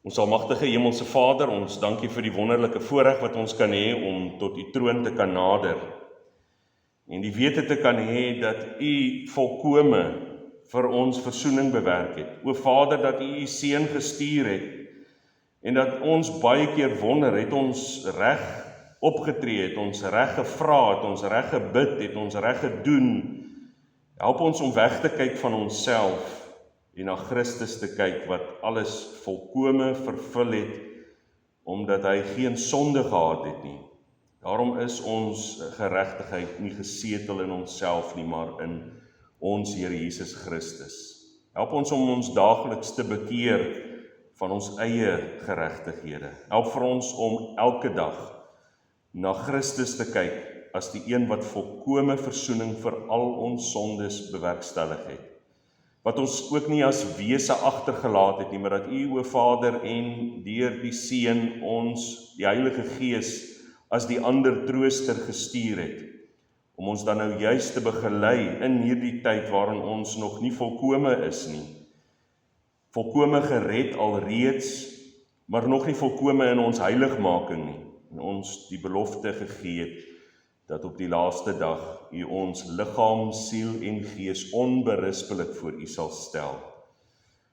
Ons almagtige Hemelse Vader, ons dankie vir die wonderlike voorreg wat ons kan hê om tot U troon te kan nader. En die wete te kan hê dat U volkome vir ons versoening bewerk het. O Vader, dat U U Seun gestuur het en dat ons baie keer wonder, het ons reg opgetree, het ons reg gevra, het ons reg gebid, het ons reg gedoen. Help ons om weg te kyk van onsself en na Christus te kyk wat alles volkome vervul het, omdat hy geen sonde gehad het nie. Daarom is ons geregtigheid nie gesetel in onsself nie, maar in ons Here Jesus Christus. Help ons om ons daagliks te bekeer van ons eie geregtighede. Help vir ons om elke dag na Christus te kyk as die een wat volkome versoening vir al ons sondes bewerkstellig het. Wat ons ook nie as wese agtergelaat het nie, maar dat U, o Vader, en deur die Seun ons, die Heilige Gees, as die ander trooster gestuur het, om ons dan nou juist te begelei in hierdie tyd waarin ons nog nie volkome is nie. Volkome gered alreeds, maar nog nie volkome in ons heiligmaking nie, en ons die belofte gegee het, dat op die laaste dag U ons liggaam, siel en gees onberispelik voor U sal stel.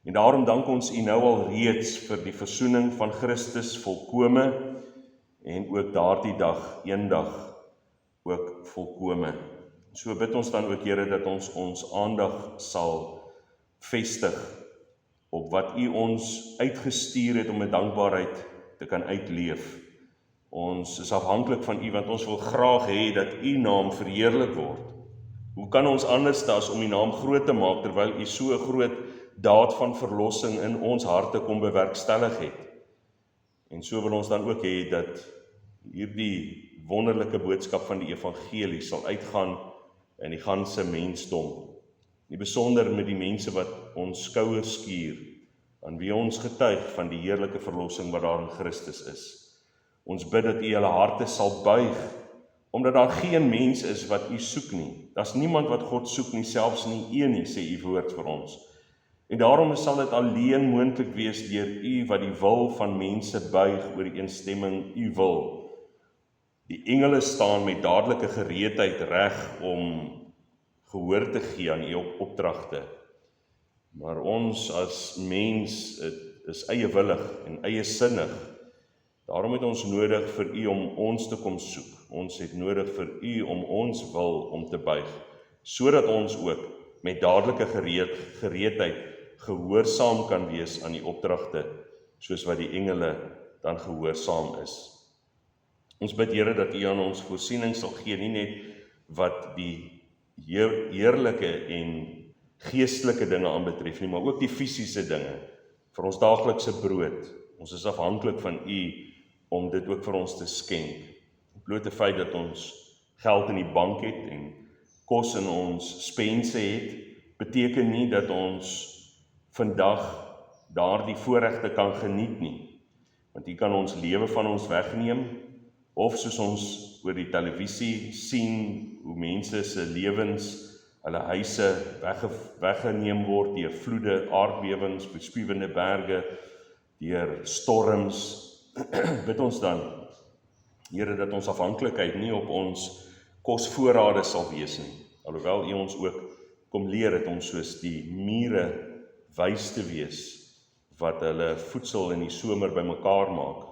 En daarom dank ons U nou al reeds vir die versoening van Christus volkome en ook daardie dag, eendag, ook volkome. So bid ons dan ook, Here, dat ons aandag sal vestig op wat U ons uitgestuur het om met dankbaarheid te kan uitleef. Ons is afhanklik van U, want ons wil graag hê dat U naam verheerlik word. Hoe kan ons anders as om U naam groot te maak, terwyl U so 'n groot daad van verlossing in ons harte kom bewerkstellig het? En so wil ons dan ook hê dat hierdie wonderlike boodskap van die evangelie sal uitgaan in die ganse mensdom. Nie besonder met die mense wat ons skouers skuur, aan wie ons getuig van die heerlike verlossing wat daar in Christus is. Ons bid dat U hulle harte sal buig, omdat daar geen mens is wat U soek nie. Daar's niemand wat God soek nie, selfs nie een nie, sê U woord vir ons. En daarom sal dit alleen moontlik wees deur U wat die wil van mense buig oor die eenstemming U wil. Die engele staan met dadelike gereedheid reg om gehoor te gee aan U opdragte. Maar ons as mens is eiewillig en eiesinnig. Daarom het ons nodig vir U om ons te kom soek. Ons het nodig vir U om ons wil om te buig, sodat ons ook met dadelike gereedheid gehoorsaam kan wees aan die opdragte, soos wat die engele dan gehoorsaam is. Ons bid, Here, dat U aan ons voorsiening sal gee, nie net wat die heerlike en geestelike dinge aanbetref nie, maar ook die fisiese dinge, vir ons daaglikse brood. Ons is afhanklik van U om dit ook vir ons te skenk. Die blote feit dat ons geld in die bank het en kos in ons spense het, beteken nie dat ons vandag daardie voorregte kan geniet nie. Want U kan ons lewe van ons wegneem, of soos ons oor die televisie sien, hoe mense se lewens, hulle huise weggeneem word deur vloede, aardbewings, bespiewende berge, deur storms. Bid ons dan, Here, dat ons afhanklikheid nie op ons kosvoorrade sal wees nie, alhoewel U ons ook kom leer het om soos die mure wys te wees, wat hulle voedsel in die somer bymekaar maak.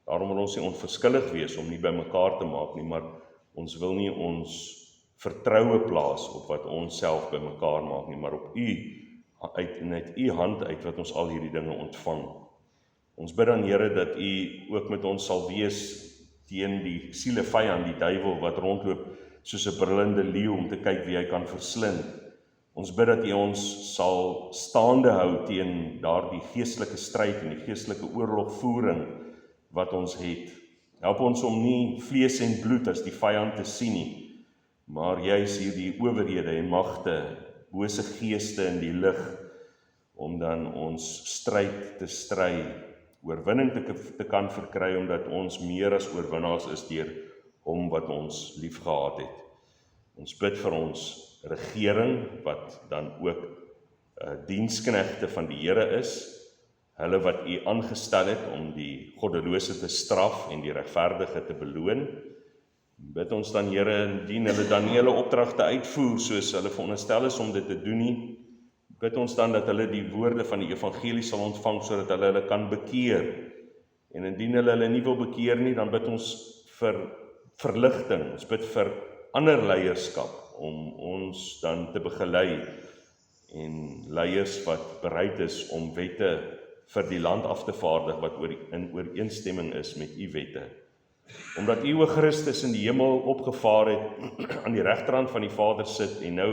Daarom wil ons nie onverskillig wees om nie bymekaar te maak nie, maar ons wil nie ons vertroue plaas op wat ons self bymekaar maak nie, maar op U, uit U hand uit wat ons al hierdie dinge ontvang. Ons bid dan, Here, dat U ook met ons sal wees teen die sielevyand, die duiwel, wat rondloop soos 'n brullende leeu om te kyk wie hy kan verslind. Ons bid dat U ons sal staande hou teen daardie geestelike stryd en die geestelike oorlogvoering wat ons het. Help ons om nie vlees en bloed as die vyand te sien nie, maar juis hierdie owerhede en magte, bose geeste in die lig, om dan ons stryd te stry, oorwinning te kan verkry, omdat ons meer as oorwinnaars is deur Hom wat ons liefgehad het. Ons bid vir ons regering, wat dan ook diensknegte van die Here is, hulle wat U aangestel het om die goddelose te straf en die regverdige te beloon. Bid ons dan, Here, indien hulle dan nie hulle opdragte uitvoer soos hulle veronderstel is om dit te doen nie, bid ons dan dat hulle die woorde van die evangelie sal ontvang sodat hulle kan bekeer. En indien hulle nie wil bekeer nie, dan bid ons vir verligting. Ons bid vir ander leierskap om ons dan te begelei en leiers wat bereid is om wette vir die land af te vaardig wat in ooreenstemming is met U wette. Omdat U, o Christus, in die hemel opgevaar het, aan die regterhand van die Vader sit en nou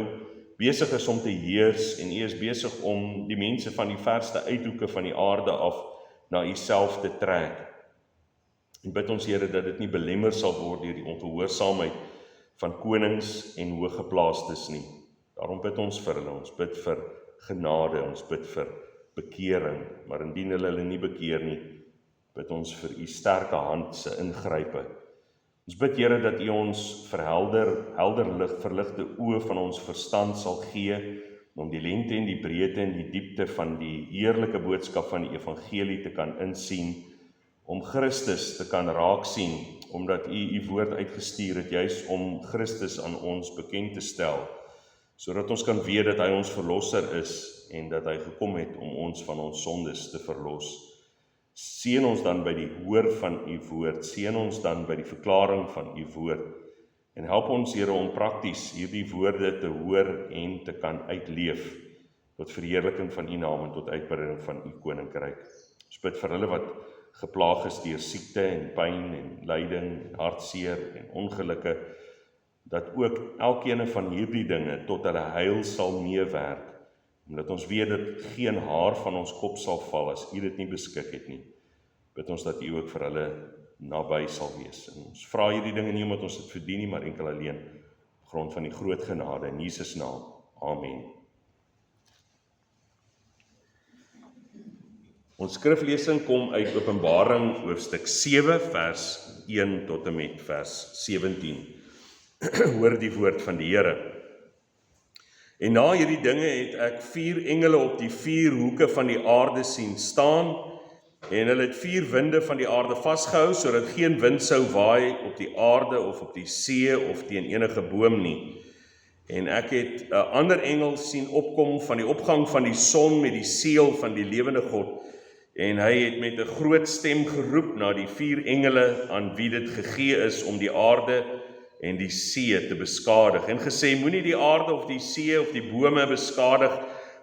besig is om te heers en U is besig om die mense van die verste uithoeke van die aarde af na U self te trek. En bid ons, Here, dat dit nie belemmer sal word deur die ongehoorsaamheid van konings en hooggeplaastes nie. Daarom bid ons vir hulle, ons bid vir genade, ons bid vir bekering, maar indien hulle nie bekeer nie, bid ons vir U sterke hand se ingrype. Ons bid, Here, dat U ons verligte oë van ons verstand sal gee, om die lengte en die breedte en die diepte van die heerlike boodskap van die evangelie te kan insien, om Christus te kan raak sien, omdat U woord uitgestuur het, juis om Christus aan ons bekend te stel, sodat ons kan weet dat hy ons verlosser is en dat hy gekom het om ons van ons sondes te verlos. Seën ons dan by die hoor van U woord, seën ons dan by die verklaring van U woord, en help ons, Here, om prakties hierdie woorde te hoor en te kan uitleef, tot verheerliking van U naam en tot uitbreiding van U koninkryk. Ons bid vir hulle wat geplaag is deur siekte en pyn en lyding en hartseer en ongelukke, dat ook elkeen van hierdie dinge tot hulle heil sal meewerk, omdat ons weet dat geen haar van ons kop sal val as U dit nie beskik het nie. Bid ons dat U ook vir hulle naby sal wees. En ons vra hierdie dinge nie omdat ons dit verdien nie, maar enkel alleen op grond van die groot genade in Jesus naam. Amen. Ons skriflesing kom uit Openbaring hoofstuk 7 vers 1 tot en met vers 17. Hoor die woord van die Here. En na hierdie dinge het ek 4 engele op die 4 hoeke van die aarde sien staan, en hulle het 4 winde van die aarde vasgehou, sodat geen wind sou waai op die aarde of op die see of teen enige boom nie. En ek het 'n ander engel sien opkom van die opgang van die son met die seël van die lewende God, en hy het met 'n groot stem geroep na die 4 engele aan wie dit gegee is om die aarde en die see te beskadig, en gesê, moenie die aarde of die see of die bome beskadig,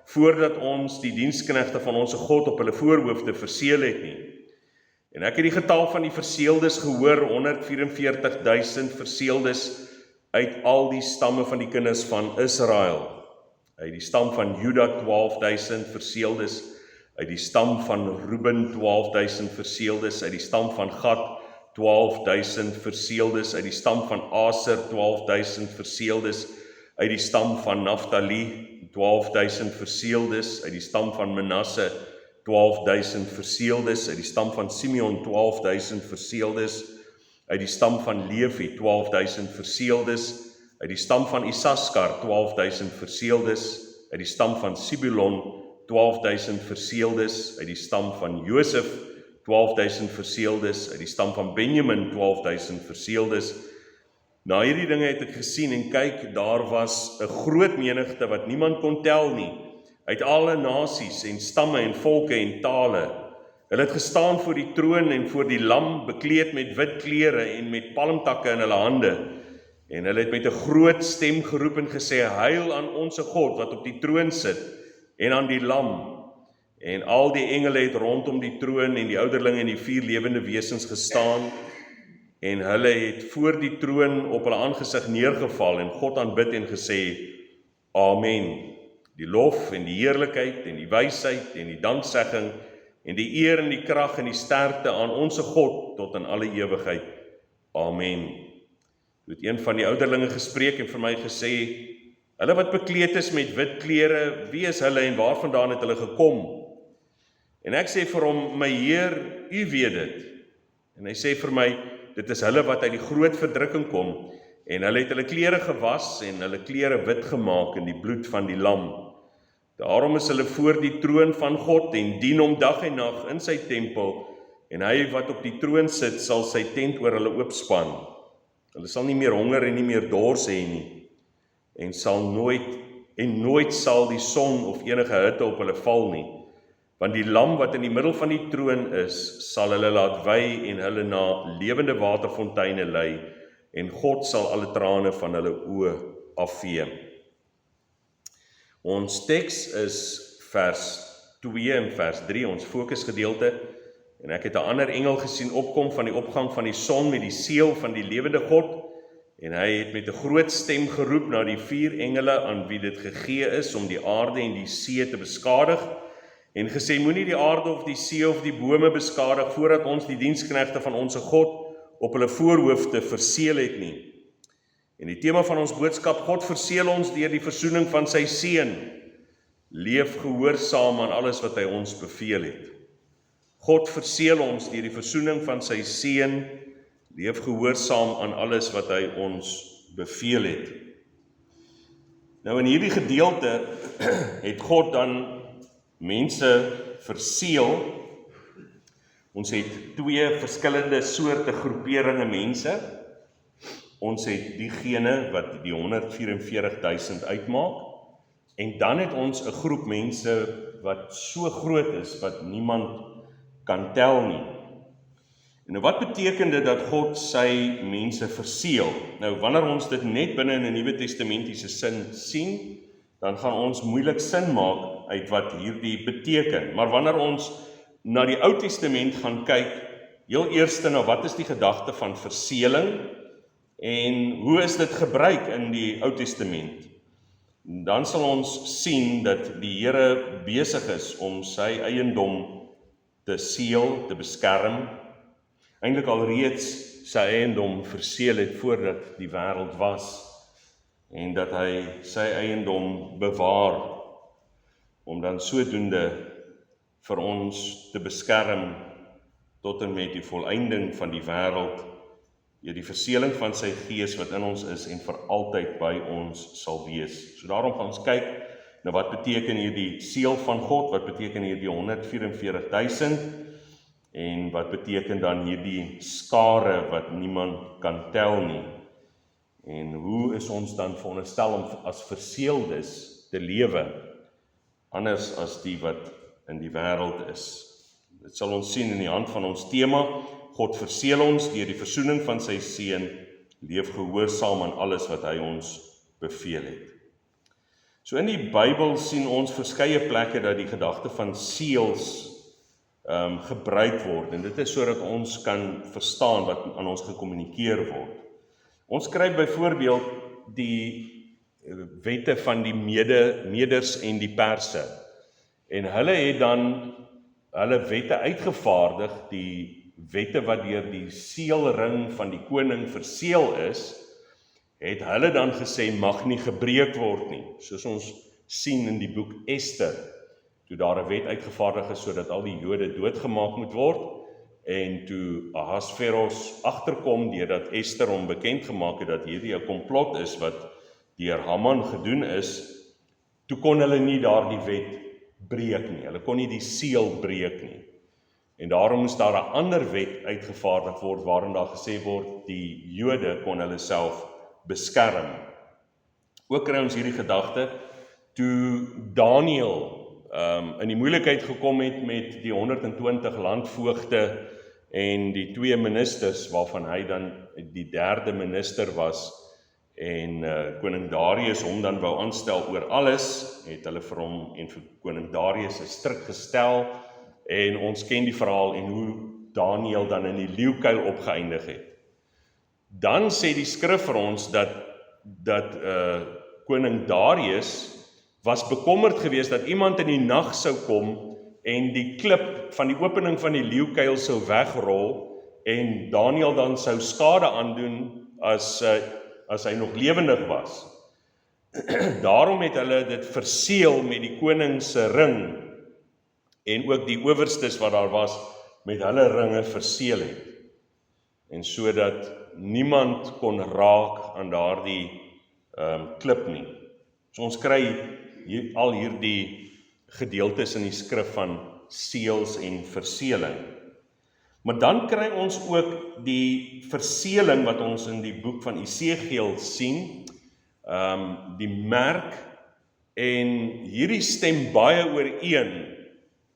voordat ons die diensknegte van ons God op hulle voorhoofde verseël het nie. En ek het die getal van die verseëldes gehoor, 144.000 verseëldes uit al die stamme van die kinders van Israel. Uit die stam van Juda 12.000 verseëldes, uit die stam van Ruben 12.000 verseëldes, uit die stam van Gad 12.000 verseëldes, uit die stam van Aser 12.000 verseëldes, uit die stam van Naftali 12.000 verseëldes, uit die stam van Manasse 12.000 verseëldes, uit die stam van Simeon 12.000 verseëldes, uit die stam van Levi 12.000 verseëldes, uit die stam van Isaskar 12.000 verseëldes, uit die stam van Sibulon 12.000 verseëldes, uit die stam van Josef 12.000 verseëldes, uit die stam van Benjamin 12.000 verseëldes. Na hierdie dinge het ek gesien en kyk, daar was 'n groot menigte wat niemand kon tel nie, uit alle nasies en stamme en volke en tale. Hulle het gestaan voor die troon en voor die lam, bekleed met wit klere en met palmtakke in hulle hande. En hulle het met 'n groot stem geroep en gesê, heil aan onsse God wat op die troon sit en aan die lam. En al die engele het rondom die troon en die ouderlinge en die 4 lewende wesens gestaan, en hulle het voor die troon op hulle aangesig neergeval en God aanbid en gesê, Amen. Die lof en die heerlikheid en die wysheid en die danksegging en die eer en die krag en die sterkte aan onsse God tot in alle ewigheid. Amen. Toe het een van die ouderlinge gespreek en vir my gesê, hulle wat bekleed is met wit klere, wie is hulle en waarvandaan het hulle gekom? En ek sê vir hom, my Heer, U weet dit. En hy sê vir my, dit is hulle wat uit die groot verdrukking kom, en hulle het hulle klere gewas en hulle klere wit gemaak in die bloed van die lam. Daarom is hulle voor die troon van God en dien hom dag en nag in sy tempel, en hy wat op die troon sit, sal sy tent oor hulle oopspan. Hulle sal nie meer honger en nie meer dors hê nie, en nooit sal die son of enige hitte op hulle val nie, want die lam wat in die middel van die troon is, sal hulle laat wy en hulle na lewende waterfonteine lei, en God sal alle trane van hulle oë afvee. Ons teks is vers 2 en vers 3, ons fokusgedeelte, en ek het 'n ander engel gesien opkom van die opgang van die son met die seël van die lewende God, en hy het met 'n groot stem geroep na die 4 engele aan wie dit gegee is om die aarde en die see te beskadig, en gesê, moenie die aarde of die see of die bome beskadig, voordat ons die diensknegte van onsse God op hulle voorhoofde verseël het nie. En die tema van ons boodskap, God verseël ons deur die versoening van sy seun. Leef gehoorsaam aan alles wat hy ons beveel het. God verseël ons deur die versoening van sy seun. Leef gehoorsaam aan alles wat hy ons beveel het. Nou in hierdie gedeelte het God dan mense verseël. Ons het 2 verskillende soorte groeperinge mense. Ons het diegene wat die 144.000 uitmaak, en dan het ons 'n groep mense wat so groot is, wat niemand kan tel nie. En nou wat beteken dit dat God sy mense verseël? Nou wanneer ons dit net binne in 'n Nuwe Testamentiese sin sien, dan gaan ons moeilik sin maak uit wat hierdie beteken. Maar wanneer ons na die Ou Testament gaan kyk, heel eerste na wat is die gedagte van verseëling, en hoe is dit gebruik in die Ou Testament? Dan sal ons sien dat die Here besig is om sy eiendom te seël, te beskerm, eintlik alreeds sy eiendom verseël het voordat die wêreld was, en dat hy sy eiendom bewaar, om dan sodoende vir ons te beskerm tot en met die volëinding van die wêreld, deur die verseëling van sy gees wat in ons is en vir altyd by ons sal wees. So daarom gaan ons kyk na wat beteken hierdie seël van God, wat beteken hierdie 144.000, en wat beteken dan hierdie skare wat niemand kan tel nie. En hoe is ons dan veronderstel om as verseëldes te lewe, anders as die wat in die wêreld is. Dit sal ons sien in die hand van ons tema. God verseël ons deur die versoening van sy seun, leef gehoorsaam aan alles wat hy ons beveel het. So in die Bybel sien ons verskeie plekke dat die gedagte van seëls gebruik word, en dit is sodat ons kan verstaan wat aan ons gekommunikeer word. Ons kry byvoorbeeld die wette van die Meders en die Perse, en hulle het dan hulle wette uitgevaardig, die wette wat deur die seelring van die koning verseël is, het hulle dan gesê mag nie gebreek word nie, soos ons sien in die boek Ester, toe daar 'n wet uitgevaardig is sodat al die Jode doodgemaak moet word, en toe Ahasveros agterkom deurdat Ester hom bekend gemaak het dat hierdie 'n komplot is wat deur Haman gedoen is, toe kon hulle nie daardie wet breek nie, hulle kon nie die seël breek nie. En daarom moes daar 'n ander wet uitgevaardig word waarin daar gesê word die Jode kon hulle self beskerm. Ook kry ons hierdie gedagte toe Daniël in die moeilikheid gekom het met die 120 landvoogde en die 2 ministers waarvan hy dan die 3de minister was, en koning Darius hom dan wou aanstel oor alles, het hulle vir hom en vir koning Darius 'n stryk gestel, en ons ken die verhaal en hoe Daniël dan in die leeukuil opgeëindig het. Dan sê die skrif vir ons dat koning Darius was bekommerd geweest dat iemand in die nag sou kom en die klip van die opening van die leeukuil sou wegrol en Daniël dan sou skade aandoen as hy nog lewendig was. Daarom het hulle dit verseël met die koning se ring, en ook die owerstes wat daar was met hulle ringe verseël het, en sodat niemand kon raak aan daardie klip nie. So ons kry al hierdie gedeeltes in die skrif van seels en verseeling. Maar dan kry ons ook die verseeling wat ons in die boek van Esegiel sien, die merk, en hierdie stem baie ooreen,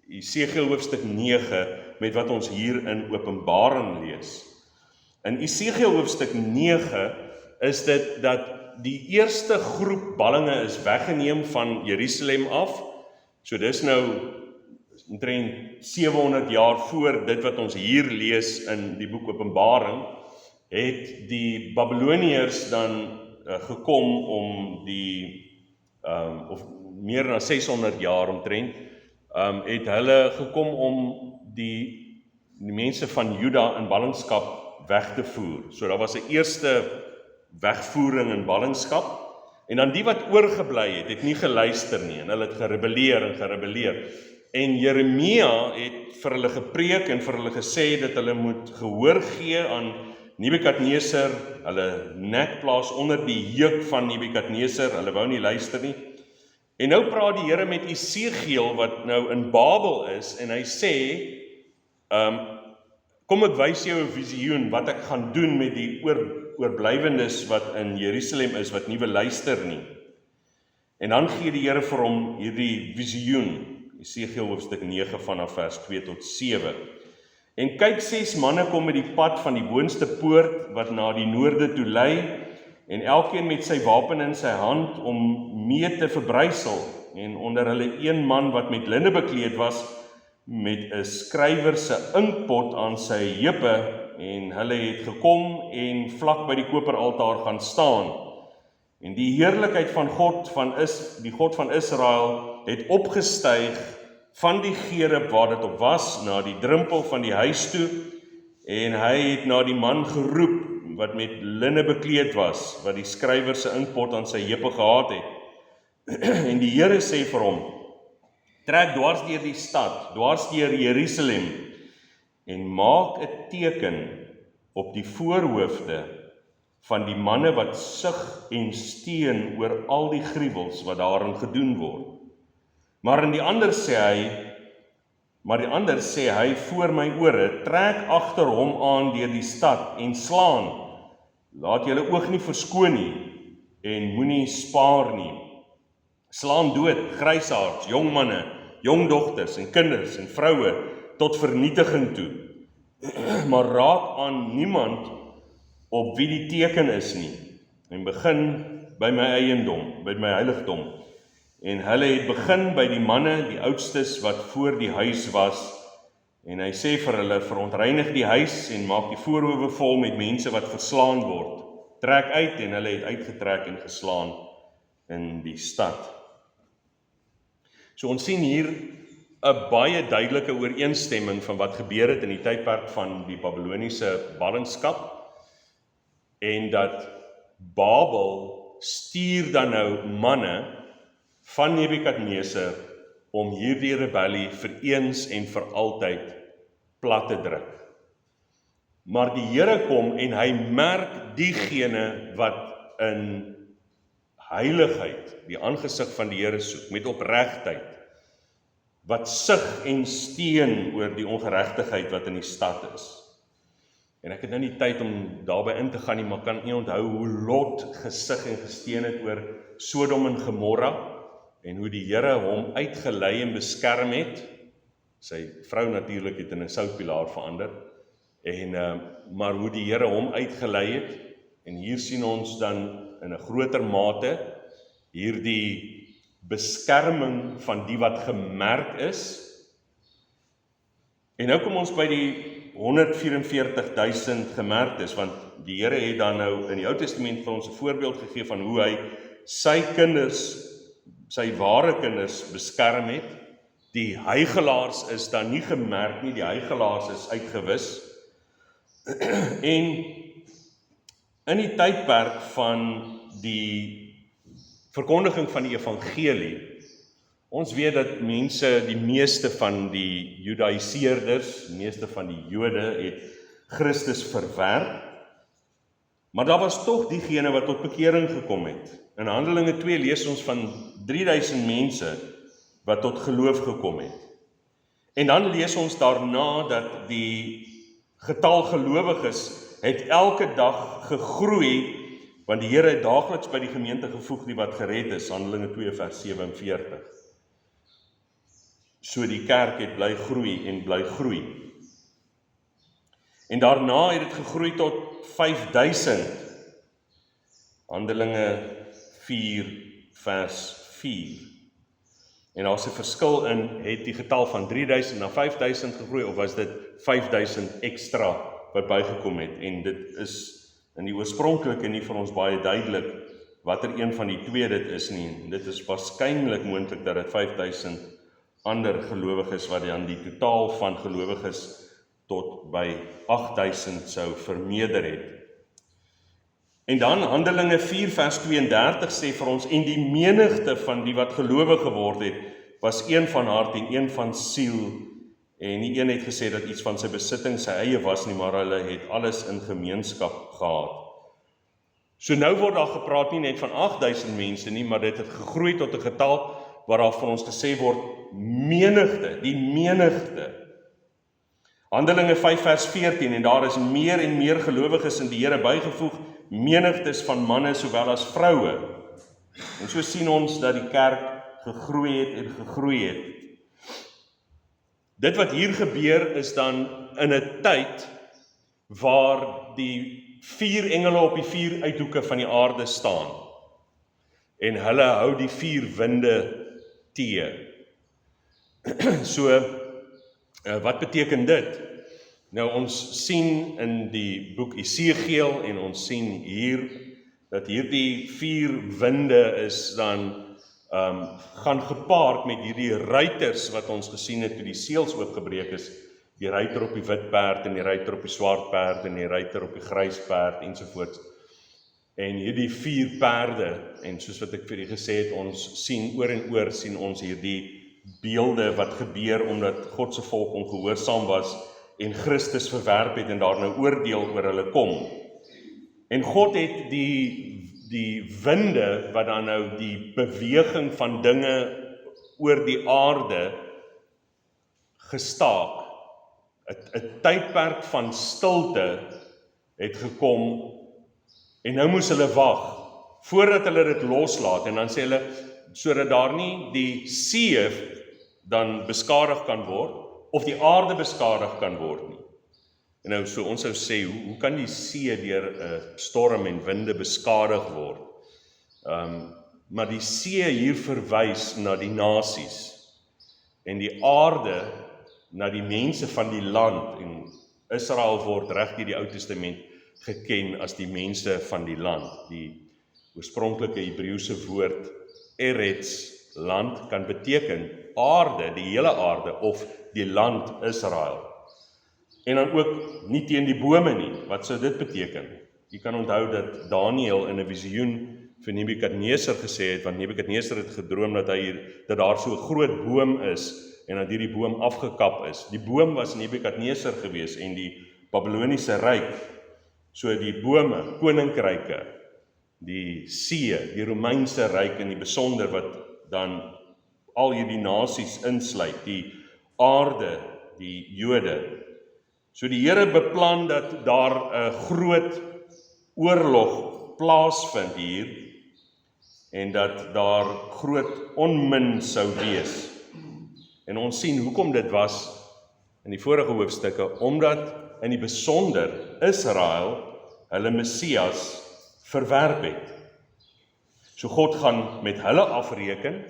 Esegiel hoofstuk 9, met wat ons hier in Openbaring lees. In Esegiel hoofstuk 9 is dit dat die eerste groep ballinge is weggeneem van Jerusalem af. So dis nou omtrent 700 jaar voor dit wat ons hier lees in die boek Openbaring, het die Babyloniërs dan gekom om of meer dan 600 jaar omtrent, het hulle gekom om die mense van Juda in ballingskap weg te voer. So daar was 'n eerste wegvoering in ballingskap, en dan die wat oorgebly het nie geluister nie, en hulle het gerebelleer. En Jeremia het vir hulle gepreek en vir hulle gesê dat hulle moet gehoor gee aan Nebukadneser, hulle nek plaas onder die juk van Nebukadneser, hulle wou nie luister nie. En nou praat die Here met Esegiel wat nou in Babel is, en hy sê, kom ek wys jou 'n visioen wat ek gaan doen met die oorblywendes wat in Jerusalem is, wat nie wil luister nie. En dan gee die Here vir hom hierdie visioen, Esegiel hoofstuk 9 vanaf vers 2 tot 7. En kyk, 6 manne kom met die pad van die boonste poort wat na die noorde toe lei, en elkeen met sy wapen in sy hand om mee te verbrysel, en onder hulle een man wat met linde bekleed was, met 'n skrywer se inkpot aan sy heupe, en hulle het gekom en vlak by die koperaltaar gaan staan. En die heerlikheid van die God van Israel, het opgestyg van die gerub waar dit op was, na die drempel van die huis toe, en hy het na die man geroep, wat met linne bekleed was, wat die skrywer se inkpot aan sy heupe gehad het. En die Here sê vir hom, trek dwars deur die stad, dwars deur Jerusalem, en maak 'n teken op die voorhoofde van die manne wat sug en steun oor al die gruwels wat daarin gedoen word. Maar die ander sê hy voor my ore, trek agter hom aan deur die stad en slaan. Laat julle oog nie verskoon nie en moenie spaar nie. Slaan dood grysaards, jong manne, jong dogters en kinders en vroue tot vernietiging toe. Maar raak aan niemand op wie die teken is nie, en begin by my eiendom, by my heiligdom. En hulle het begin by die manne, die oudstes wat voor die huis was, en hy sê vir hulle, verontreinig die huis en maak die voorhoewe vol met mense wat verslaan word. Trek uit, en hulle het uitgetrek en geslaan in die stad. So ons sien hier 'n baie duidelike ooreenstemming van wat gebeur het in die tydperk van die Babyloniese ballingskap, en dat Babel stuur dan nou manne van Nebukadneser om hierdie rebellie vir eens en vir altyd plat te druk. Maar die Here kom en hy merk diegene wat in heiligheid die aangesig van die Here soek, met opregtheid, wat sug en steun oor die ongeregtigheid wat in die stad is. En ek het nou nie tyd om daarby in te gaan nie, maar kan nie onthou hoe Lot gesig en gesteun het oor Sodom en Gomorra, en hoe die Here hom uitgelei en beskerm het. Sy vrou natuurlik het in 'n soutpilaar verander, maar hoe die Here hom uitgelei het, en hier sien ons dan in 'n groter mate hierdie beskerming van die wat gemerk is. En nou kom ons by die 144.000 gemerktes, want die Here het dan nou in die Ou Testament vir ons 'n voorbeeld gegee van hoe hy sy kinders, sy ware kinders beskerm het. Die huigelaars is dan nie gemerk nie, die huigelaars is uitgewis. En in die tydperk van die verkondiging van die evangelie, ons weet dat mense, die meeste van die Judaiseerders, die meeste van die Jode het Christus verwerp, maar daar was tog diegene wat tot bekering gekom het. In Handelinge 2 lees ons van 3000 mense wat tot geloof gekom het. En dan lees ons daarna dat die getal gelowiges het elke dag gegroei, want die Here het daagliks by die gemeente gevoeg die wat gered is, Handelinge 2 vers 47. So die kerk het bly groei en bly groei. En daarna het dit gegroei tot 5000. Handelinge 4 vers 4. En daar's 'n verskil in, het die getal van 3000 na 5000 gegroei, of was dit 5000 ekstra wat bygekom het? En dit is in die oorspronklike nie vir ons baie duidelik watter een van die twee dit is nie. Dit is waarskynlik moontlik dat dit 5000 ander gelowiges wat dan die totaal van gelowiges tot by 8000 sou vermeerder het. En dan Handelinge 4 vers 32 sê vir ons, en die menigte van die wat gelowig geword het, was een van hart en een van siel, en die een het gesê dat iets van sy besitting sy eie was nie, maar hulle het alles in gemeenskap gehad. So nou word daar gepraat nie net van 8000 mense nie, maar dit het gegroei tot 'n getal waar daar vir ons gesê word, menigte, die menigte. Handelinge 5 vers 14, en daar is meer en meer gelowiges in die Here bygevoeg, menigtes van manne sowel as vroue. En so sien ons dat die kerk gegroei het en gegroei het. Dit wat hier gebeur is dan in 'n tyd waar die 4 engele op die 4 uithoeke van die aarde staan. En hulle hou die 4 winde tee. So, wat beteken dit? Nou ons sien in die boek Esegiel en ons sien hier dat hierdie 4 winde is dan gaan gepaard met hierdie ruiters wat ons gesien het toe die seels oopgebreek is, die ruiter op die wit perd en die ruiter op die swart perd en die ruiter op die grys perd ensovoorts. En hierdie 4 perde, en soos wat ek vir julle gesê het, ons sien oor en oor sien ons hierdie beelde wat gebeur omdat God se volk ongehoorsaam was en Christus verwerp het en daar nou oordeel oor hulle kom. En God het die winde wat dan nou die beweging van dinge oor die aarde gestaak. 'n tydperk van stilte het gekom en nou moes hulle wag voordat hulle dit loslaat en dan sê hulle sodat daar nie die see dan beskadig kan word of die aarde beskadig kan word nie. En nou so ons sou sê, hoe kan die see deur storm en winde beskadig word? Maar die see hier verwys na die nasies en die aarde na die mense van die land, en Israel word reg deur die Ou Testament geken as die mense van die land. Die oorspronklike Hebreëse woord Eretz, land, kan beteken aarde, die hele aarde, of die land Israel. En dan ook nie teen die bome nie. Wat sou dit beteken? Jy kan onthou dat Daniël in 'n visioen vir Nebukadneser gesê het, want Nebukadneser het gedroom dat daar so 'n groot boom is en dat hierdie boom afgekap is. Die boom was Nebukadneser gewees en die Babyloniese ryk, so die bome, koninkryke, die see, die Romeinse ryk in die besonder wat dan al hierdie nasies insluit, die aarde, die Jode. So die Here beplan dat daar 'n groot oorlog plaasvind hier en dat daar groot onmin sou wees. En ons sien hoekom dit was in die vorige hoofstukke, omdat in die besonder Israel hulle Messias verwerp het. So God gaan met hulle afreken,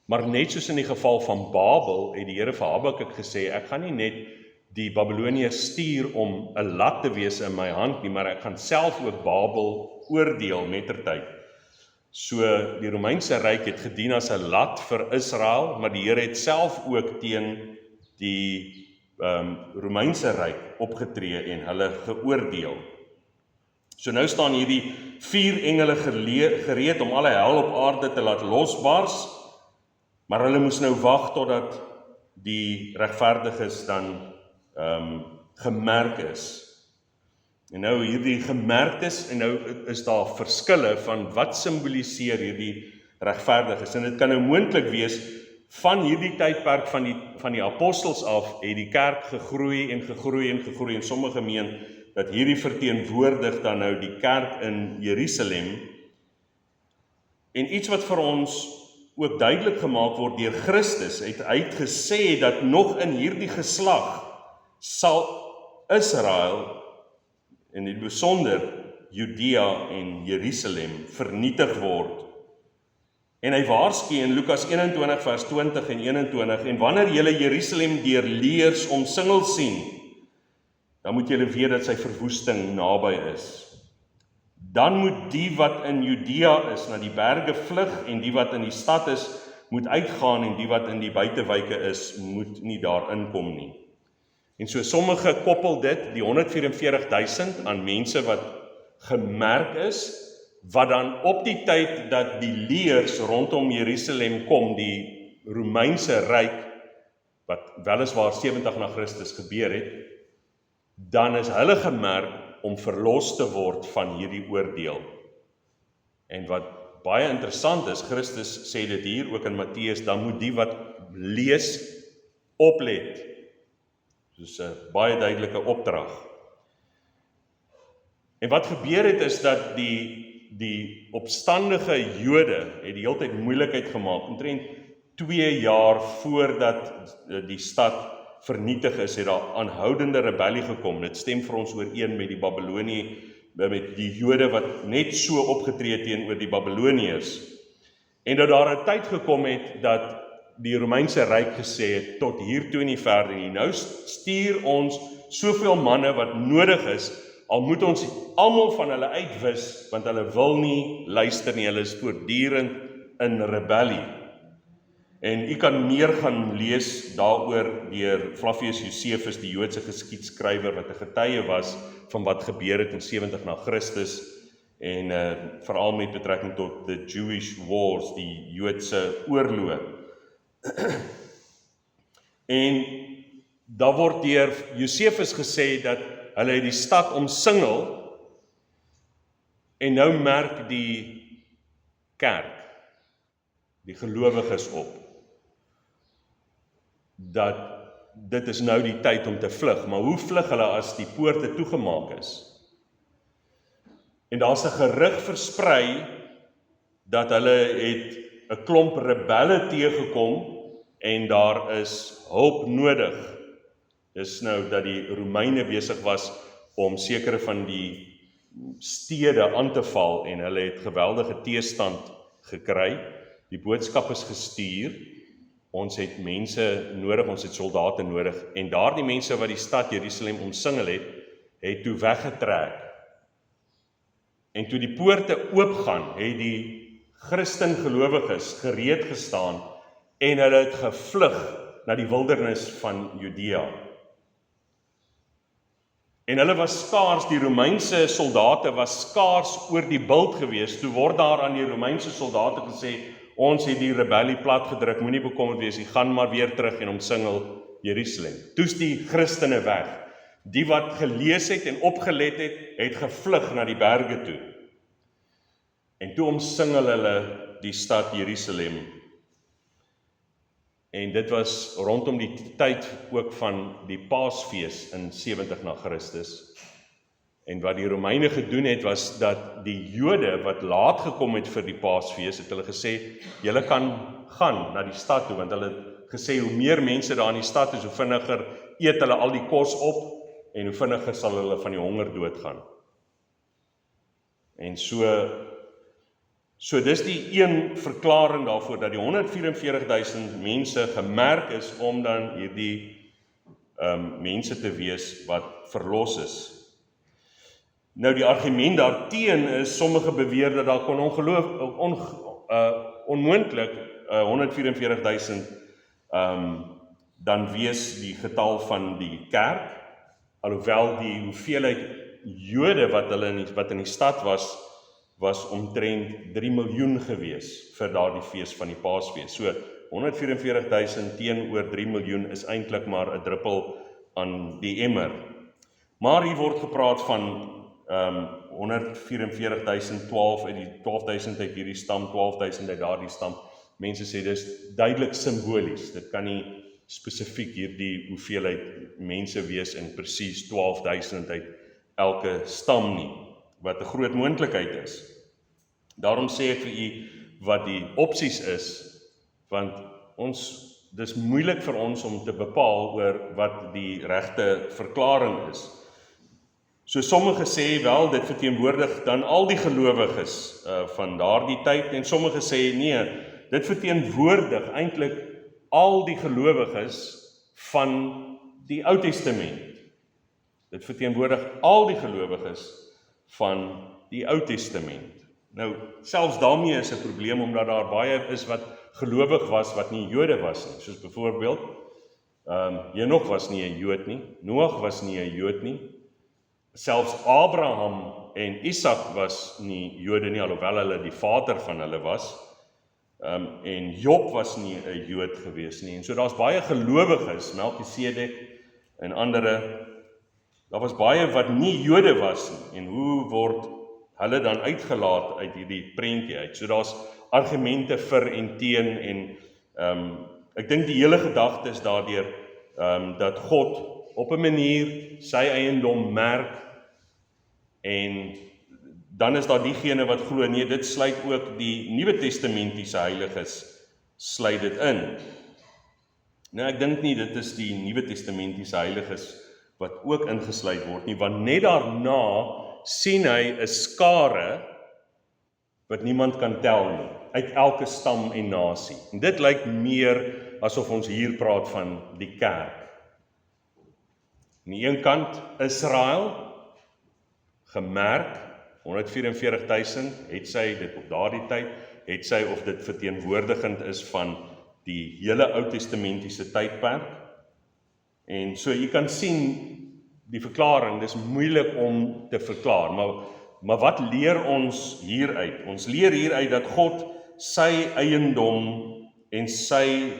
maar net soos in die geval van Babel, het die Here vir Habakuk gesê, ek gaan nie net die Babyloniërs stuur om 'n lat te wees in my hand nie, maar ek gaan self ook Babel oordeel mettertyd. So die Romeinse ryk het gedien as 'n lat vir Israel, maar die Here het self ook teen die Romeinse ryk opgetree en hulle geoordeel. So nou staan hierdie 4 engele gereed om alle hel op aarde te laat losbars, maar hulle moes nou wag totdat die regverdiges dan gemerk is. En nou hierdie gemerktes, en nou is daar verskille van wat simboliseer hierdie regverdiges. En dit kan nou moontlik wees van hierdie tydperk van die apostels af, het die kerk gegroei en gegroei en gegroei, en sommige meen dat hierdie verteenwoordig dan nou die kerk in Jerusalem, en iets wat vir ons ook duidelik gemaak word deur Christus, hy het gesê dat nog in hierdie geslag sal Israel, en in die besonder Judea en Jerusalem, vernietig word. En hy waarsku in Lukas 21 vers 20 en 21, en wanneer julle Jerusalem deur leers omsingel sien, dan moet julle weet dat sy verwoesting naby is. Dan moet die wat in Judea is na die berge vlug, en die wat in die stad is, moet uitgaan, en die wat in die buitewyke is, moet nie daar inkom nie. En so sommige koppel dit, die 144.000, aan mense wat gemerk is, wat dan op die tyd dat die leers rondom Jerusalem kom, die Romeinse ryk, wat weliswaar 70 na Christus gebeur het, dan is hulle gemerk om verlos te word van hierdie oordeel. En wat baie interessant is, Christus sê dit hier ook in Matteus, dan moet die wat lees oplet. Soos 'n baie duidelike opdrag. En wat gebeur het is dat die opstandige Jode het die hele tyd moeilikheid gemaak, omtrent 2 jaar voordat die stad vernietig is, het daar aanhoudende rebellie gekom. Dit stem vir ons ooreen met die Babylonië, met die Jode wat net so opgetree teenoor die Babiloniërs. En dat daar 'n tyd gekom het dat die Romeinse ryk gesê het, tot hier toe nie verder nie. Nou stuur ons soveel manne wat nodig is, al moet ons almal van hulle uitwis, want hulle wil nie luister nie, hulle is voortdurend in rebellie. En u kan meer gaan lees daaroor deur Flavius Josephus, die Joodse geskiedskrywer, wat 'n getuie was van wat gebeur het in 70 na Christus, en veral met betrekking tot the Jewish Wars, die Joodse oorloë. En daar word deur Josephus gesê dat hulle die stad omsingel, en nou merk die kerk, die gelowiges op, dat dit is nou die tyd om te vlug. Maar hoe vlug hulle as die poorte toegemaak is? En daar's 'n gerug versprei dat hulle het 'n klomp rebelle teëgekom, en daar is hulp nodig. Dis nou dat die Romeine besig was om sekere van die stede aan te val, en hulle het geweldige teestand gekry. Die boodskap is gestuur, ons het mense nodig, ons het soldate nodig, en daardie mense wat die stad Jerusalem omsingel het toe weggetrek. En toe die poorte oopgaan, het die Christen gelowiges gereed gestaan, en hulle het gevlug na die wildernis van Judea. En hulle was skaars, die Romeinse soldate was skaars oor die bult gewees. Toe word daar aan die Romeinse soldate gesê, ons het die rebellie platgedruk, moenie bekommerd wees, die gaan maar weer terug en omsingel Jerusalem. Toe's die Christene weg. Die wat gelees het en opgelet het, het gevlug na die berge toe. En toe omsingel hulle die stad Jerusalem. En dit was rondom die tyd ook van die Paasfees in 70 na Christus. En wat die Romeine gedoen het, was dat die Jode wat laat gekom het vir die Paasfees, het hulle gesê, julle kan gaan na die stad toe, want hulle het gesê, hoe meer mense daar in die stad is, hoe vinniger eet hulle al die kos op, en hoe vinniger sal hulle van die honger doodgaan. En so dis die een verklaring daarvoor, dat die 144.000 mense gemerk is, om dan hierdie mense te wees wat verlos is. Nou die argument daarteen is, sommige beweer dat daar kon onmoontlik 144.000 dan wees die getal van die kerk, alhoewel die hoeveelheid Jode wat in die stad was omtrent 3 miljoen gewees vir daardie fees van die Paasfees. So 144.000 teenoor 3 miljoen is eintlik maar 'n druppel aan die emmer. Maar hier word gepraat van 144.000, 12.000 uit hierdie stam, 12.000 uit daardie stam. mense sê dis duidelik simbolies. Dit kan nie spesifiek hierdie hoeveelheid mense wees in presies 12.000 uit elke stam nie, wat 'n groot moontlikheid is. Daarom sê ek vir u wat die opsies is, want dis moeilik vir ons om te bepaal oor wat die regte verklaring is. So sommige sê wel, dit verteenwoordig dan al die gelowiges van daardie tyd, en sommige sê nee, dit verteenwoordig eintlik al die gelowiges van die Ou Testament. Dit verteenwoordig al die gelowiges van die Ou Testament. Nou, selfs daarmee is 'n probleem, omdat daar baie is wat gelowig was wat nie Jode was nie. Soos byvoorbeeld, Henok was nie 'n Jood nie, Noag was nie 'n Jood nie, selfs Abraham en Isak was nie Jode nie, alhoewel hulle die vader van hulle was, en Job was nie 'n Jood gewees nie, en so daar's baie gelowiges, Melkisedek en ander, daar was baie wat nie Jode was nie, en hoe word hulle dan uitgelaat uit hierdie prentjie uit? So daar's argumente vir en teen, en ek dink die hele gedagte is daardeur dat God op 'n manier sy eiendom merk, en dan is daar diegene wat glo nee, dit sluit ook die Nuwe Testamentiese heiliges, sluit dit in. Nou ek dink nie dit is die Nuwe Testamentiese heiliges wat ook ingesluit word nie, want net daarna sien hy 'n skare wat niemand kan tel nie, uit elke stam en nasie. En dit lyk meer asof ons hier praat van die kerk. Aan die een kant Israel, gemerk, 144.000, het sy dit op daardie tyd, het sy of dit verteenwoordigend is van die hele Ou Testamentiese tydperk. En so jy kan sien, die verklaring, dis moeilik om te verklaar, maar wat leer ons hieruit? Ons leer hieruit dat God sy eiendom en sy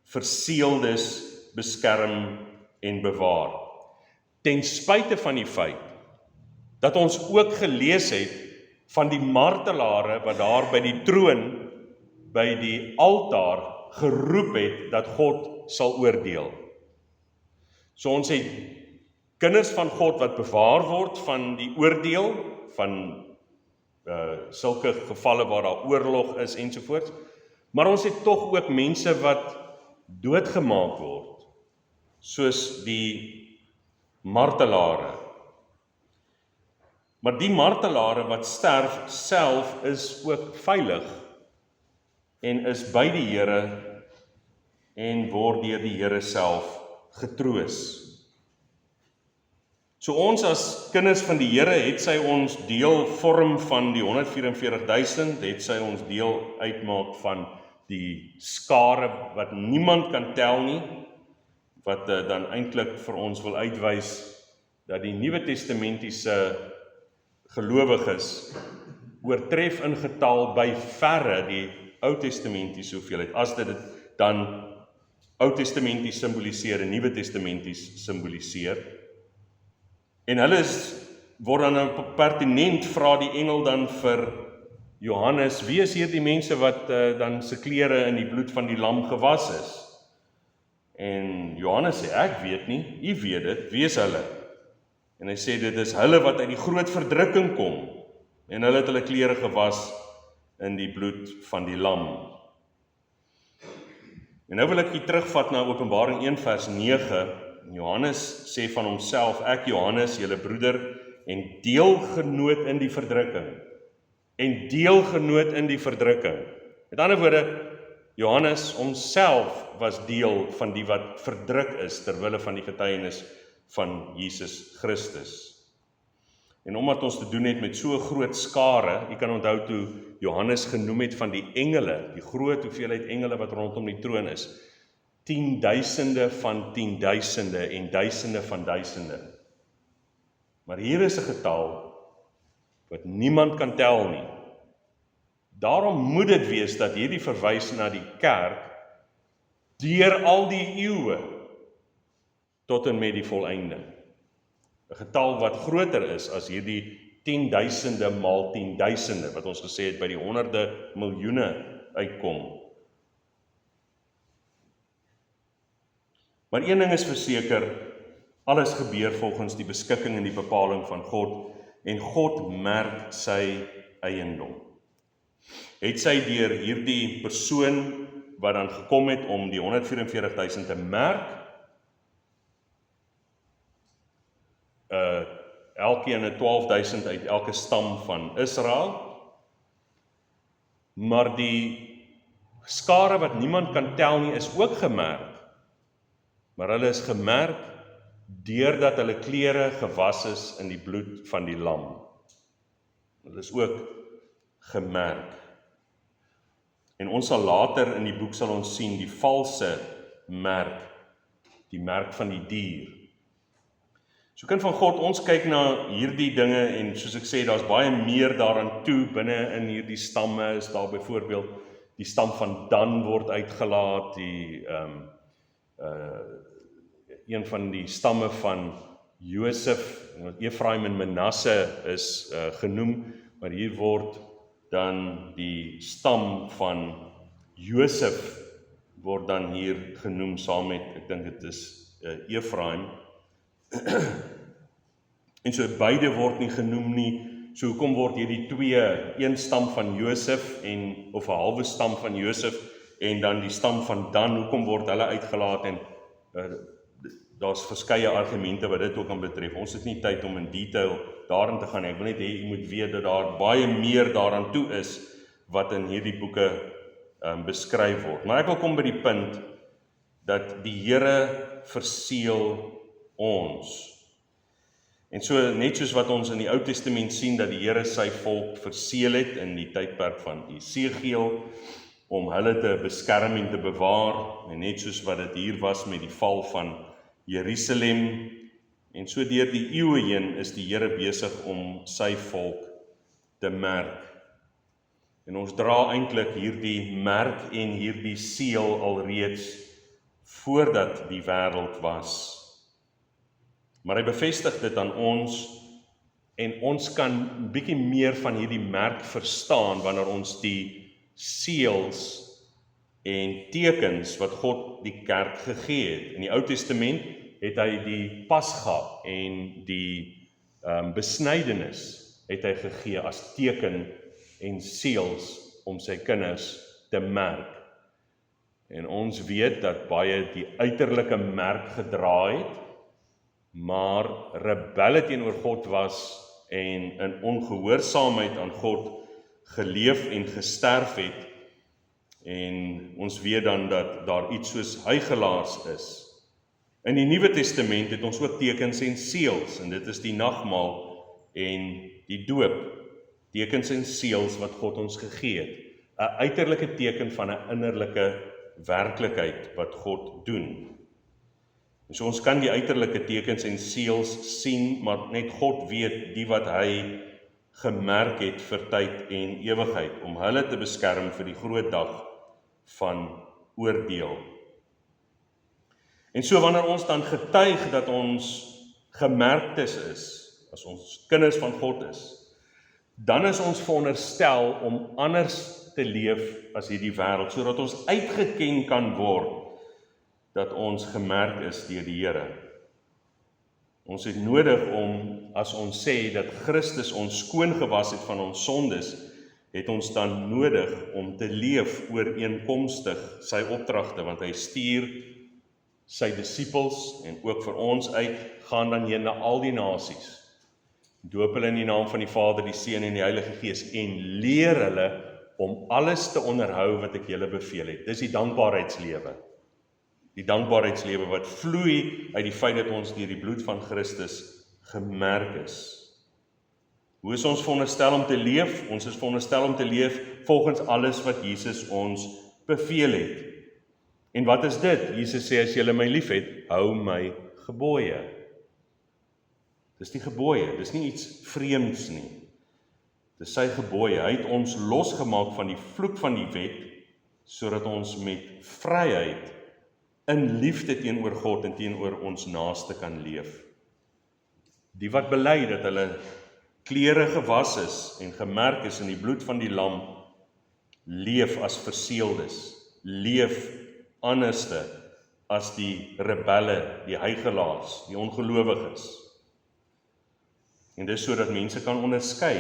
verseeldes beskerm en bewaar. Ten spyte van die feit dat ons ook gelees het van die martelare wat daar by die troon, by die altaar geroep het dat God sal oordeel. So ons het kinders van God wat bewaar word van die oordeel, van sulke gevalle waar daar oorlog is ensovoorts, maar ons het tog ook mense wat doodgemaak word, soos die martelare. Maar die martelare wat sterf self is ook veilig en is by die Here en word deur die Here self getroos. So ons as kinders van die Here, het sy ons deel vorm van die 144.000, het sy ons deel uitmaak van die skare wat niemand kan tel nie, wat dan eintlik vir ons wil uitwys dat die Nuwe Testamentiese gelowiges oortref in getal by verre die Ou Testamentiese hoeveelheid, as dit dan Ou Testamenties simboliseer en Nuwe Testamenties simboliseer. En hulle word dan nou pertinent, vra die engel dan vir Johannes, wie is hierdie mense wat dan se klere in die bloed van die lam gewas is? En Johannes sê, ek weet nie, u weet dit, wie is hulle? En hy sê, dit is hulle wat uit die groot verdrukking kom, en hulle het hulle klere gewas in die bloed van die lam. En nou wil ek hier terugvat na Openbaring 1 vers 9, Johannes sê van homself, ek Johannes, julle broeder, en deelgenoot in die verdrukking. En deelgenoot in die verdrukking. Met ander woorde, Johannes homself was deel van die wat verdruk is, terwille van die getuienis van Jesus Christus. En omdat ons te doen het met so 'n groot skare, jy kan onthou toe Johannes genoem het van die engele, die groot hoeveelheid engele wat rondom die troon is, 10.000 van 10.000 en duisende van duisende. Maar hier is 'n getal wat niemand kan tel nie. Daarom moet dit wees dat hierdie verwys na die kerk deur al die eeue tot en met die volëinding. 'n Getal wat groter is as hierdie 10.000 maal 10.000 wat ons gesê het by die honderde miljoene uitkom. Maar een ding is verseker, alles gebeur volgens die beskikking en die bepaling van God, en God merk sy eiendom. Het sy deur hierdie persoon wat dan gekom het om die 144.000 te merk, elkeen 12.000 uit elke stam van Israel, maar die skare wat niemand kan tel nie is ook gemerk, maar hulle is gemerk deurdat hulle klere gewas is in die bloed van die lam. Hulle is ook gemerk. En ons sal later in die boek sal ons sien die valse merk, die merk van die dier. So kind van God, ons kyk na hierdie dinge en soos ek sê, daar's baie meer daaraan toe, binne in hierdie stamme is daar byvoorbeeld die stam van Dan word uitgelaat, die een van die stamme van Josef, Efraim en Manasse is genoem, maar hier word dan die stam van Josef word dan hier genoem saam met, ek dink dit is Efraim. En so beide word nie genoem nie, so hoekom word hierdie twee, een stam van Josef of 'n halwe stam van Josef en dan die stam van Dan, hoekom word hulle uitgelaat en daar's verskeie argumente wat dit ook kan betref. Ons het nie tyd om in detail daarin te gaan. Ek wil net hê jy moet weet dat daar baie meer daaraan toe is wat in hierdie boeke beskryf word. Maar ek wil kom by die punt dat die Here verseël ons. En so net soos wat ons in die Ou Testament sien dat die Here sy volk verseël het in die tydperk van Esegiel om hulle te beskerm en te bewaar, en net soos wat dit hier was met die val van Jerusalem, en so deur die eeue heen is die Here besig om sy volk te merk. En ons dra eintlik hierdie merk en hierdie seël alreeds voordat die wêreld was. Maar hy bevestig dit aan ons, en ons kan 'n bietjie meer van hierdie merk verstaan wanneer ons die seëls en tekens wat God die kerk gegee het. In die Ou Testament het hy die Pasga en die besnydenis het hy gegee as teken en seëls om sy kinders te merk. En ons weet dat baie die uiterlike merk gedra het, maar rebelle teenoor God was en in ongehoorsaamheid aan God geleef en gesterf het. En ons weet dan dat daar iets soos huigelaars is. In die Nuwe Testament het ons ook tekens en seëls, en dit is die nagmaal en die doop. Tekens en seëls wat God ons gegee het. 'n uiterlike teken van 'n innerlike werklikheid wat God doen. En so ons kan die uiterlike tekens en seëls sien, maar net God weet die wat hy gemerk het vir tyd en ewigheid, om hulle te beskerm vir die groot dag van oordeel. En so wanneer ons dan getuig dat ons gemerktes is, as ons kinders van God is, dan is ons veronderstel om anders te leef as hierdie wêreld, sodat ons uitgeken kan word dat ons gemerk is deur die Here. Ons het nodig om, as ons sê dat Christus ons skoon gewas het van ons sondes, het ons dan nodig om te leef ooreenkomstig sy opdragte, want hy stuur sy disippels en ook vir ons uit, gaan dan heen na al die nasies. Doop hulle in die naam van die Vader, die Seun en die Heilige Gees en leer hulle om alles te onderhou wat ek julle beveel het. Dis die dankbaarheidslewe. Die dankbaarheidslewe wat vloei uit die feit dat ons deur die bloed van Christus gemerk is. Hoe is ons veronderstel om te leef? Ons is veronderstel om te leef volgens alles wat Jesus ons beveel het. En wat is dit? Jesus sê, as julle my liefhet, hou my gebooie. Dis die gebooie, dis nie iets vreemds nie. Dis sy gebooie. Hy het ons losgemaak van die vloek van die wet, sodat ons met vryheid in liefde teenoor God en teenoor ons naaste kan leef. Die wat bely dat hulle klere gewas is en gemerk is in die bloed van die lam, leef as verseëldes, leef anderste as die rebelle, die hygelaars, die ongelowiges. En dis sodat mense kan onderskei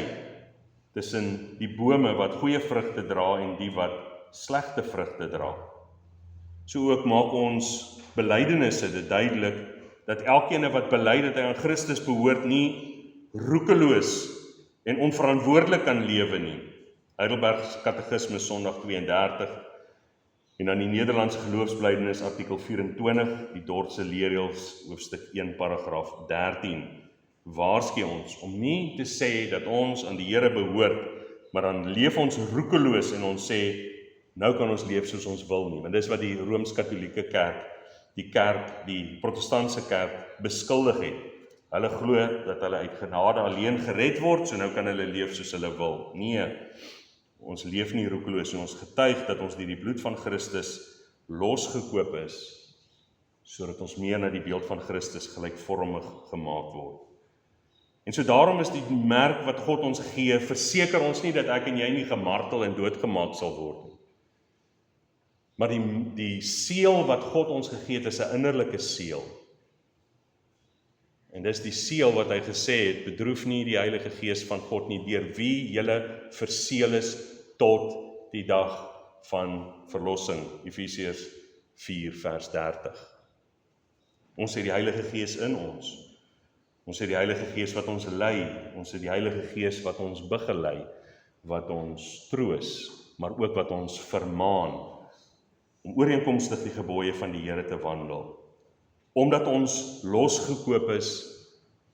tussen die bome wat goeie vrugte dra en die wat slegte vrugte dra. So ook maak ons belydenisse dit duidelik dat elkeen wat bely dat hy aan Christus behoort nie roekeloos en onverantwoordelik kan lewe nie. Heidelberg Katekismus Sondag 32 en dan die Nederlandse geloofsbelijdenis artikel 24, die Dordtse leerreëls hoofstuk 1 paragraaf 13 waarsku ons om nie te sê dat ons aan die Here behoort, maar dan leef ons roekeloos en ons sê nou kan ons leef soos ons wil nie, want dis wat die Rooms-Katholieke kerk, die protestantse kerk beskuldig het. Hulle glo dat hulle uit genade alleen gered word, so nou kan hulle leef soos hulle wil. Nee, ons leef nie roekeloos en ons getuig dat ons deur die bloed van Christus losgekoop is, sodat ons meer na die beeld van Christus gelykvormig gemaak word. En so daarom is die merk wat God ons gee, verseker ons nie dat ek en jy nie gemartel en doodgemaak sal word nie. Maar die seël wat God ons gegee het, is 'n innerlike seël. En dis die seël wat hy gesê het, bedroef nie die Heilige Gees van God nie, deur wie julle verseël is tot die dag van verlossing. Efesiërs 4 vers 30. Ons het die Heilige Gees in ons. Ons het die Heilige Gees wat ons lei. Ons het die Heilige Gees wat ons begelei, wat ons troos, maar ook wat ons vermaan om ooreenkomstig die gebooie van die Here te wandel. Omdat ons losgekoop is,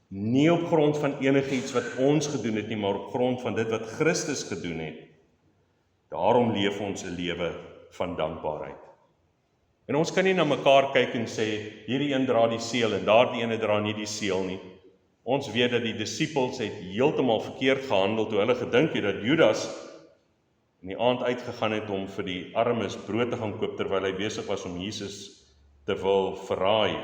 nie op grond van enigiets wat ons gedoen het nie, maar op grond van dit wat Christus gedoen het. Daarom leef ons 'n lewe van dankbaarheid. En ons kan nie na mekaar kyk en sê, hierdie een dra die seël en daardie ene dra nie die seël nie. Ons weet dat die disippels het heeltemal verkeerd gehandel toe hulle gedink het dat Judas in die aand uitgegaan het om vir die armes brood te gaan koop terwyl hy besig was om Jesus te wil verraai.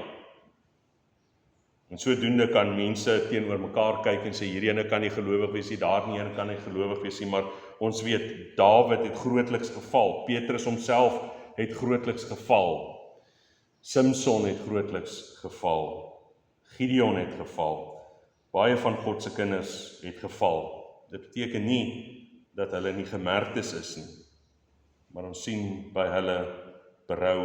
En sodoende kan mense teenoor mekaar kyk en sê, hierdie ene kan nie gelowig wees nie, daardie ene kan nie gelowig wees nie, maar ons weet, Dawid het grootliks geval, Petrus homself het grootliks geval, Simson het grootliks geval, Gideon het geval, baie van God se kinders het geval. Dit beteken nie dat hulle nie gemerktes is nie, maar ons sien by hulle berou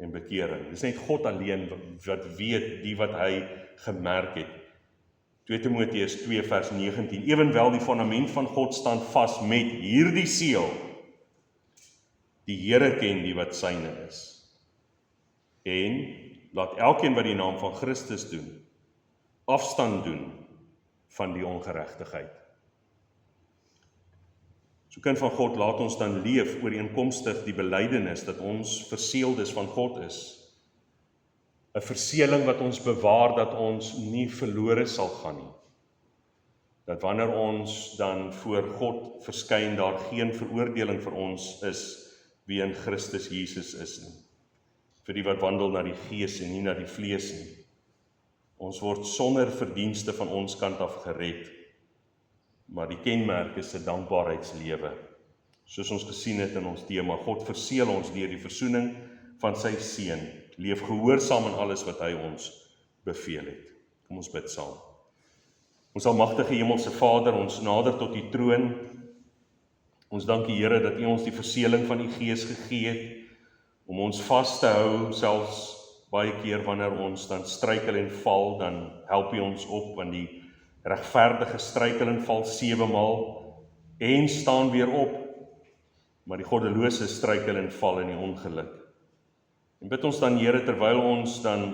en bekering. Dis net God alleen wat weet die wat hy gemerk het. 2 Timoteus 2 vers 19, ewenwel die fundament van God staan vas met hierdie seël. Die Here ken die wat syne is. En laat elkeen wat die naam van Christus doen, afstand doen van die ongeregtigheid. So kind van God, laat ons dan leef ooreenkomstig die belydenis dat ons verseëldes van God is. 'n Verseëling wat ons bewaar dat ons nie verlore sal gaan nie. Dat wanneer ons dan voor God verskyn, daar geen veroordeling vir ons is wie in Christus Jesus is nie. Vir die wat wandel na die Gees en nie na die vlees nie. Ons word sonder verdienste van ons kant af gered. Maar die kenmerk is 'n dankbaarheidslewe. Soos ons gesien het in ons tema, God verseël ons deur die versoening van sy Seun. Leef gehoorsaam in alles wat hy ons beveel het. Kom ons bid saam. Ons almagtige Hemelse Vader, ons nader tot U troon. Ons dank U Here dat U ons die verseëling van U Gees gegee het, om ons vas te hou, selfs baie keer wanneer ons dan struikel en val, dan help U ons op, want die regverdige struikel en val 7 maal en staan weer op, maar die goddelose struikel en val in die ongeluk. En bid ons dan Here, terwyl ons dan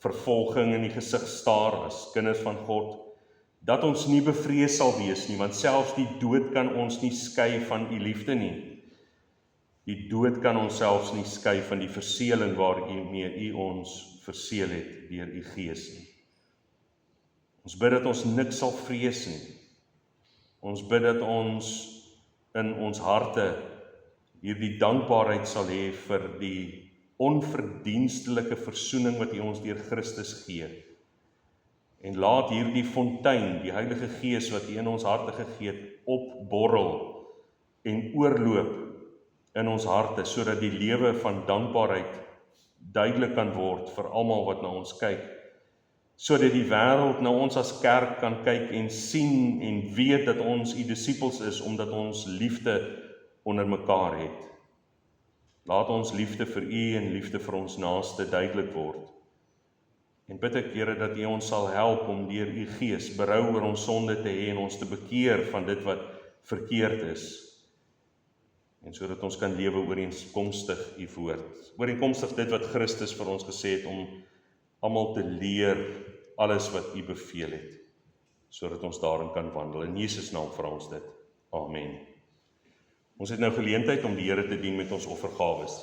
vervolging in die gesig staar as kinders van God, dat ons nie bevrees sal wees nie, want selfs die dood kan ons nie skei van U liefde nie. Die dood kan ons selfs nie skei van die verseëling waarmee U ons verseël het deur U Gees nie. Ons bid dat ons niks sal vrees nie. Ons bid dat ons in ons harte hierdie dankbaarheid sal hê vir die onverdienstelike versoening wat U ons deur Christus gee. En laat hierdie fontein, die Heilige Gees wat U in ons harte gegee het, opborrel en oorloop in ons harte, sodat die lewe van dankbaarheid duidelik kan word vir almal wat na ons kyk, sodat die wêreld na ons as kerk kan kyk en sien en weet dat ons u disippels is, omdat ons liefde onder mekaar het. Laat ons liefde vir u en liefde vir ons naaste duidelik word. En bid ek, Here, dat u ons sal help om deur u Gees berou oor ons sonde te hê en ons te bekeer van dit wat verkeerd is. En sodat ons kan lewe ooreenkomstig u woord. Ooreenkomstig dit wat Christus vir ons gesê het om almal te leer alles wat u beveel het, sodat ons daarin kan wandel. In Jesus naam vra ons dit. Amen. Ons het nou geleentheid om die Here te dien met ons offergawes.